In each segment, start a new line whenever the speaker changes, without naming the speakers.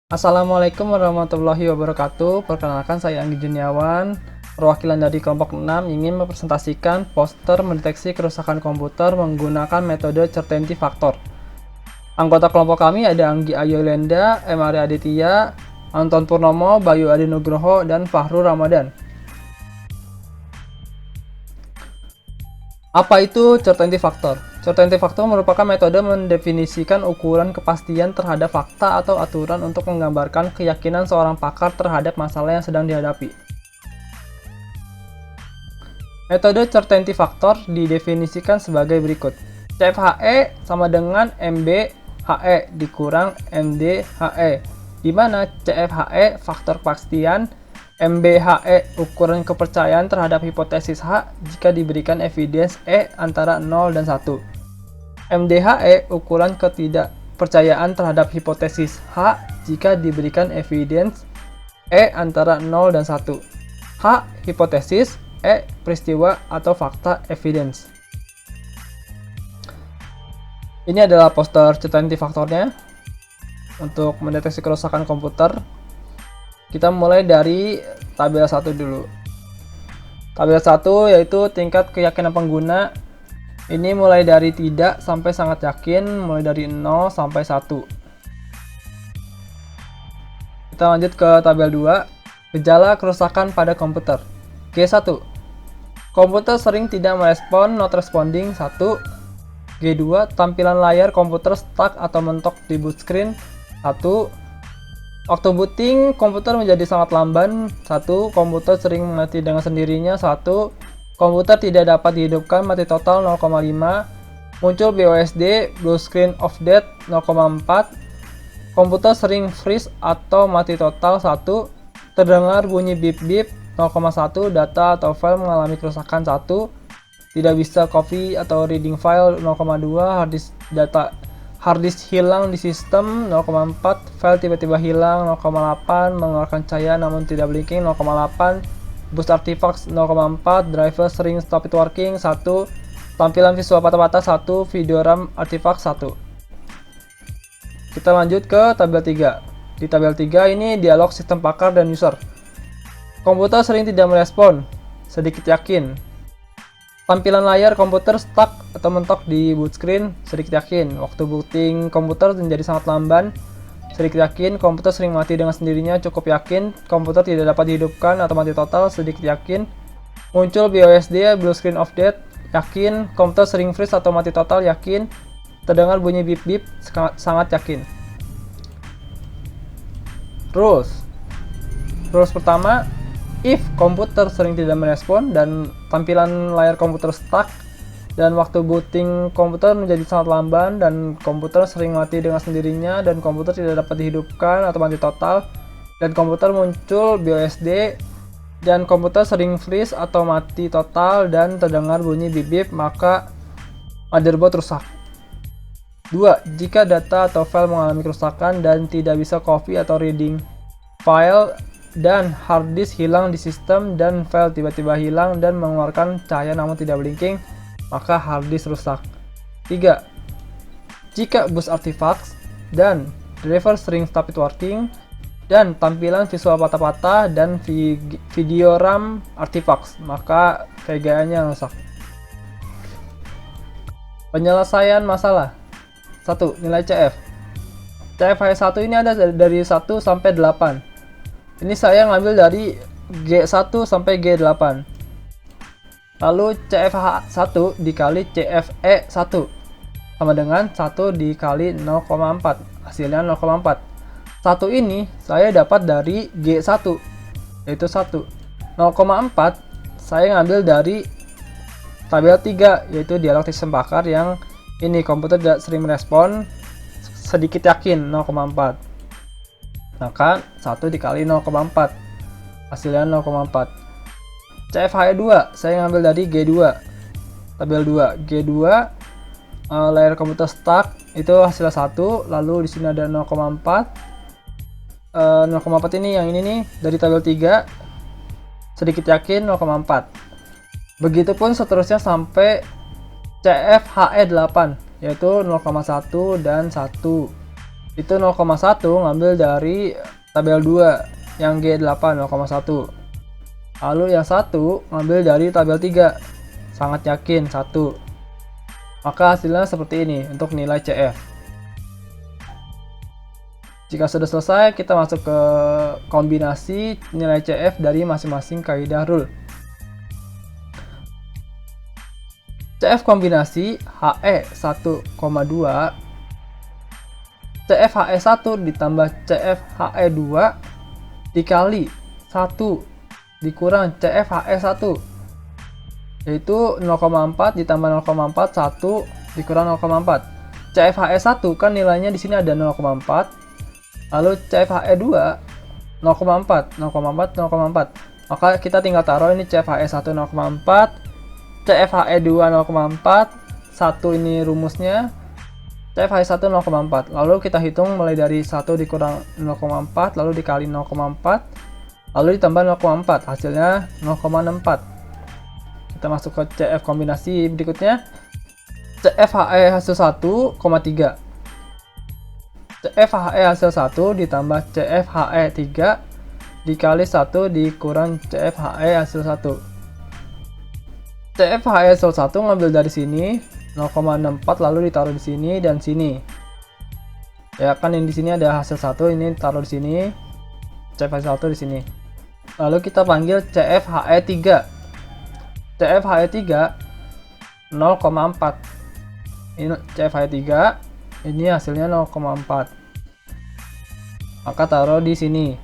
Assalamualaikum warahmatullahi wabarakatuh. Perkenalkan, saya Anggi Juniawan, perwakilan dari kelompok 6 ingin mempresentasikan poster mendeteksi kerusakan komputer menggunakan metode Certainty Factor. Anggota kelompok kami ada Anggi Ayolenda, M. Arya Aditya, Anton Purnomo, Bayu Adi Nugroho, dan Fahrul Ramadan. Apa itu Certainty Factor? Certainty Factor merupakan metode mendefinisikan ukuran kepastian terhadap fakta atau aturan untuk menggambarkan keyakinan seorang pakar terhadap masalah yang sedang dihadapi. Metode Certainty Factor didefinisikan sebagai berikut. CFHE sama dengan MBHE dikurang MDHE, di mana CFHE faktor kepastian, MBHE ukuran kepercayaan terhadap hipotesis H jika diberikan evidence E antara 0 dan 1. MDHE ukuran ketidakpercayaan terhadap hipotesis H jika diberikan evidence E antara 0 dan 1. H hipotesis, E peristiwa atau fakta evidence. Ini adalah poster Certainty Factornya untuk mendeteksi kerusakan komputer. Kita mulai dari tabel 1 dulu. Tabel 1 yaitu tingkat keyakinan pengguna. Ini mulai dari tidak sampai sangat yakin, mulai dari 0 sampai 1. Kita lanjut ke tabel 2. Gejala kerusakan pada komputer. G1. Komputer sering tidak merespon, not responding 1. G2. Tampilan layar komputer stuck atau mentok di boot screen 1. Waktu booting komputer menjadi sangat lamban 1. Komputer sering mati dengan sendirinya 1. Komputer tidak dapat dihidupkan mati total 0,5. Muncul BOSD blue screen of death 0,4. Komputer sering freeze atau mati total 1. Terdengar bunyi bip bip 0,1. Data atau file mengalami kerusakan 1. Tidak bisa copy atau reading file 0,2. Hard disk hilang di sistem 0,4, file tiba-tiba hilang 0,8, mengeluarkan cahaya namun tidak blinking 0,8, boost artifacts 0,4, driver sering stop it working 1, tampilan visual patah-patah 1, video RAM artifact 1. Kita lanjut ke tabel 3. Di tabel 3 ini dialog sistem pakar dan user. Komputer sering tidak merespon, sedikit yakin. Tampilan layar komputer stuck atau mentok di boot screen, sedikit yakin. Waktu booting komputer menjadi sangat lamban, sedikit yakin. Komputer sering mati dengan sendirinya, cukup yakin. Komputer tidak dapat dihidupkan atau mati total, sedikit yakin. Muncul BOSD, blue screen of death, yakin. Komputer sering freeze atau mati total, yakin. Terdengar bunyi bip bip, sangat yakin. Rules pertama, if komputer sering tidak merespon dan tampilan layar komputer stuck dan waktu booting komputer menjadi sangat lamban dan komputer sering mati dengan sendirinya dan komputer tidak dapat dihidupkan atau mati total dan komputer muncul BOSD dan komputer sering freeze atau mati total dan terdengar bunyi bip bip, maka motherboard rusak. 2. Jika data atau file mengalami kerusakan dan tidak bisa copy atau reading file dan hard disk hilang di sistem dan file tiba-tiba hilang dan mengeluarkan cahaya namun tidak blinking, maka hard disk rusak. 3. Jika boost artifacts dan driver sering stop it working dan tampilan visual patah-patah dan video RAM artifacts, maka VGA-nya rusak. Penyelesaian masalah. 1. Nilai CF. CFH1 ini ada dari 1 sampai 8. Ini saya ngambil dari G1 sampai G8. Lalu CFH1 dikali CFE1 sama dengan 1 dikali 0,4. Hasilnya 0,4. 1 ini saya dapat dari G1 yaitu 1. 0,4 saya ngambil dari tabel 3 yaitu dialog sistem pakar yang ini komputer tidak sering merespon, sedikit yakin 0,4. Maka 1 dikali 0,4 hasilnya 0,4. CFH2 saya ngambil dari G2 tabel 2. G2 layar komputer stuck itu hasilnya 1, lalu di sini ada 0,4. 0,4 ini yang ini nih dari tabel 3, sedikit yakin 0,4. Begitupun seterusnya sampai CFHE8 yaitu 0,1 dan 1. itu 0,1 ngambil dari tabel 2 yang G8 0,1. Lalu yang 1 ngambil dari tabel 3. Sangat yakin 1. Maka hasilnya seperti ini untuk nilai CF. Jika sudah selesai, kita masuk ke kombinasi nilai CF dari masing-masing kaidah rule. CF kombinasi HE 1,2 CF HE1 ditambah CF HE2 dikali 1 dikurang CF HE1, yaitu 0,4 ditambah 0,4 1 dikurang 0,4. CF HE1 kan nilainya di sini ada 0,4, lalu CF HE2 0,4 0,4 0,4. Maka kita tinggal taruh ini CF HE1 0,4, CF HE2 0,4, 1 ini rumusnya, CF HE1 0,4. Lalu kita hitung mulai dari 1 dikurang 0,4, lalu dikali 0,4, lalu ditambah 0,4, hasilnya 0,64. Kita masuk ke CF kombinasi berikutnya. CF HE hasil 1,3. CF HE hasil 1 ditambah CF HE3 dikali 1 dikurang CF HE hasil 1. CF HE hasil 1 ngambil dari sini 0,64 lalu ditaruh di sini dan sini. Ya kan, ini di sini ada hasil 1, ini taruh di sini. CF hasil 1 di sini. Lalu kita panggil CF HE3. CF HE3 0,4. Ini CF HE3, ini hasilnya 0,4. Maka taruh di sini.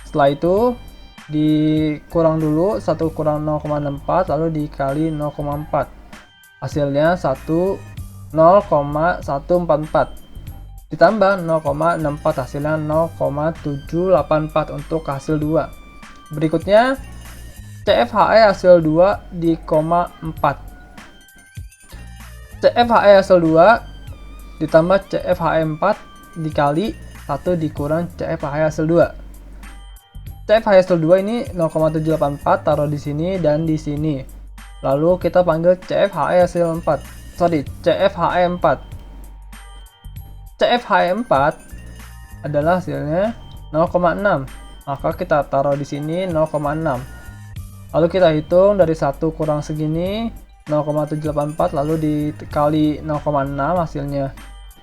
Setelah itu dikurang dulu 1 kurang 0,64 lalu dikali 0,4, hasilnya 0,144 ditambah 0,64, hasilnya 0,784 untuk hasil 2. Berikutnya CF HE hasil 2 di koma 4. CF HE hasil 2 ditambah CF HE4 dikali 1 dikurang CF HE hasil 2. CF HE hasil 2 ini 0,784 taruh di sini dan di sini. Lalu kita panggil CF HE hasil 4. CF HE4. CF HE4 adalah hasilnya 0,6. Maka kita taruh di sini 0,6. Lalu kita hitung dari 1 kurang segini 0,784 lalu dikali 0,6, hasilnya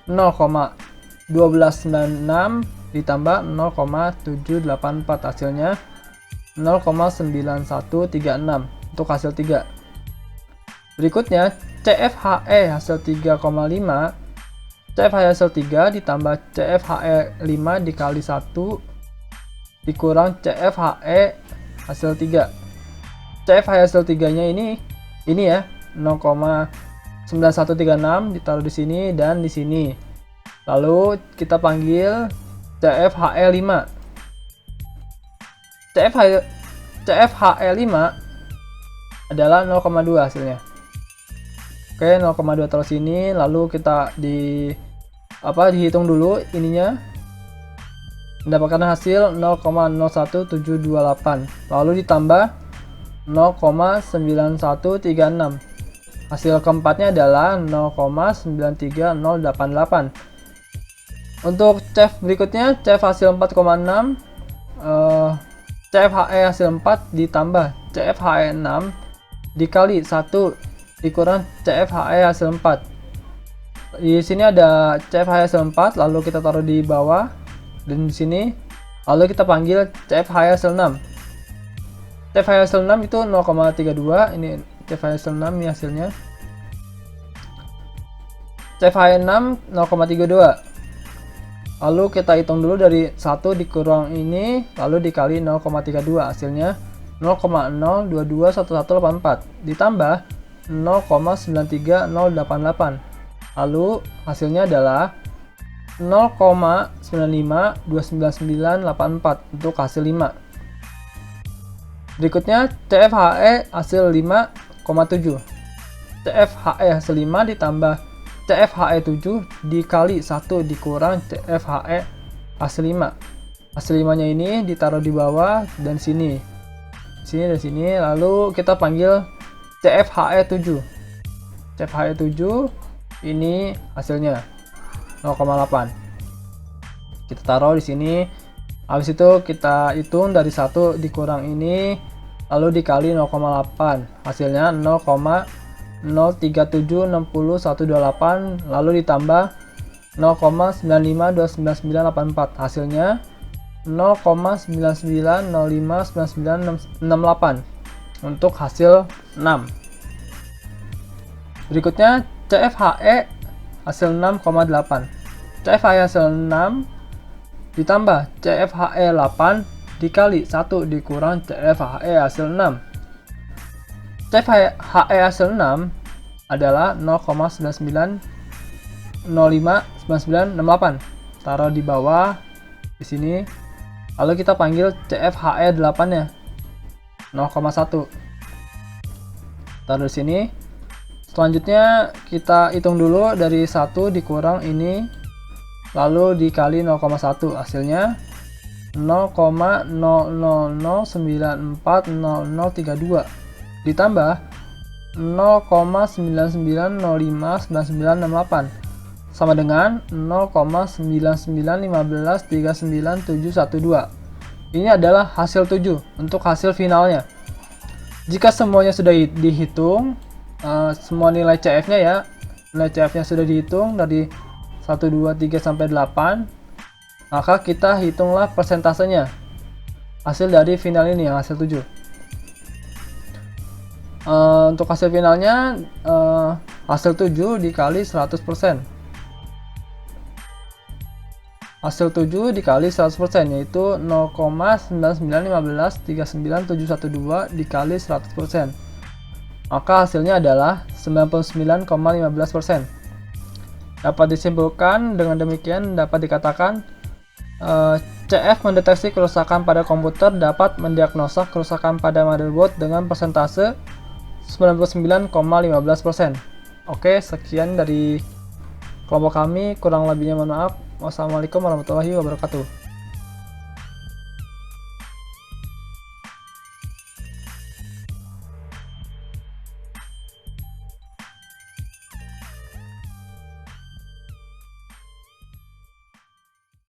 0,1296 ditambah 0,784, hasilnya 0,9136 untuk hasil 3. Berikutnya CF HE hasil 3,5. CF HE hasil 3 ditambah CF HE5 dikali 1 dikurang CF HE hasil 3. CF HE hasil 3 nya ini ya 0,9136 ditaruh di sini dan di sini. Lalu kita panggil CF HE5. CF HE5 adalah 0,2 hasilnya. Oke, 0,2 terus sini, lalu kita dihitung dulu ininya. Mendapatkan hasil 0,01728. Lalu ditambah 0,91036. Hasil keempatnya adalah 0,93088. Untuk CF berikutnya, CF hasil 4,6, CF HE hasil 4 ditambah CF HE6 dikali 1 dikurang CF HE hasil 4. Di sini ada CF HE hasil 4, lalu kita taruh di bawah dan di sini. Lalu kita panggil CF HE hasil 6. CF HE hasil 6 itu 0,32. Ini CF HE hasil 6 ini hasilnya. CF HE6 0,32. Lalu kita hitung dulu dari 1 dikurang ini, lalu dikali 0,32, hasilnya 0,0221184 ditambah 0,93088. Lalu hasilnya adalah 0,9529984 untuk hasil 5. Berikutnya CF HE hasil 5,7. CF HE hasil 5 ditambah CF HE7 dikali 1 dikurang CF HE hasil 5. Hasil 5-nya ini ditaruh di bawah dan sini. Sini dan sini. Lalu kita panggil CF HE7. CF HE7 ini hasilnya 0,8. Kita taruh di sini. Habis itu kita hitung dari 1 dikurang ini, lalu dikali 0,8. Hasilnya 0,03760,128, lalu ditambah 0,9529984. Hasilnya 0,99059968 untuk hasil 6. Berikutnya CFHE hasil 6,8. CFHE hasil 6 ditambah CFHE 8 dikali 1 dikurang CFHE hasil 6. CFHE hasil 6 adalah 0,99059968. Taruh di bawah di sini. Lalu kita panggil CFHE 8-nya 0,1. Taruh di sini. Selanjutnya kita hitung dulu dari 1 dikurang ini, lalu dikali 0,1. Hasilnya 0,000940032 ditambah 0,99059968 sama dengan 0,9915397112. Ini adalah hasil 7 untuk hasil finalnya. Jika semuanya sudah dihitung, semua nilai CF-nya ya, nilai CF-nya sudah dihitung dari 1, 2, 3 sampai 8, maka kita hitunglah persentasenya hasil dari final ini yang hasil 7. Untuk hasil finalnya hasil 7 dikali 100%. Hasil 7 dikali 100% yaitu 0,995139712 dikali 100%. Maka hasilnya adalah 99,15%. Dapat disimpulkan dengan demikian dapat dikatakan CF mendeteksi kerusakan pada komputer dapat mendiagnosa kerusakan pada motherboard dengan persentase 99,15%. Oke, sekian dari kelompok kami, kurang lebihnya mohon maaf. Wassalamualaikum warahmatullahi wabarakatuh.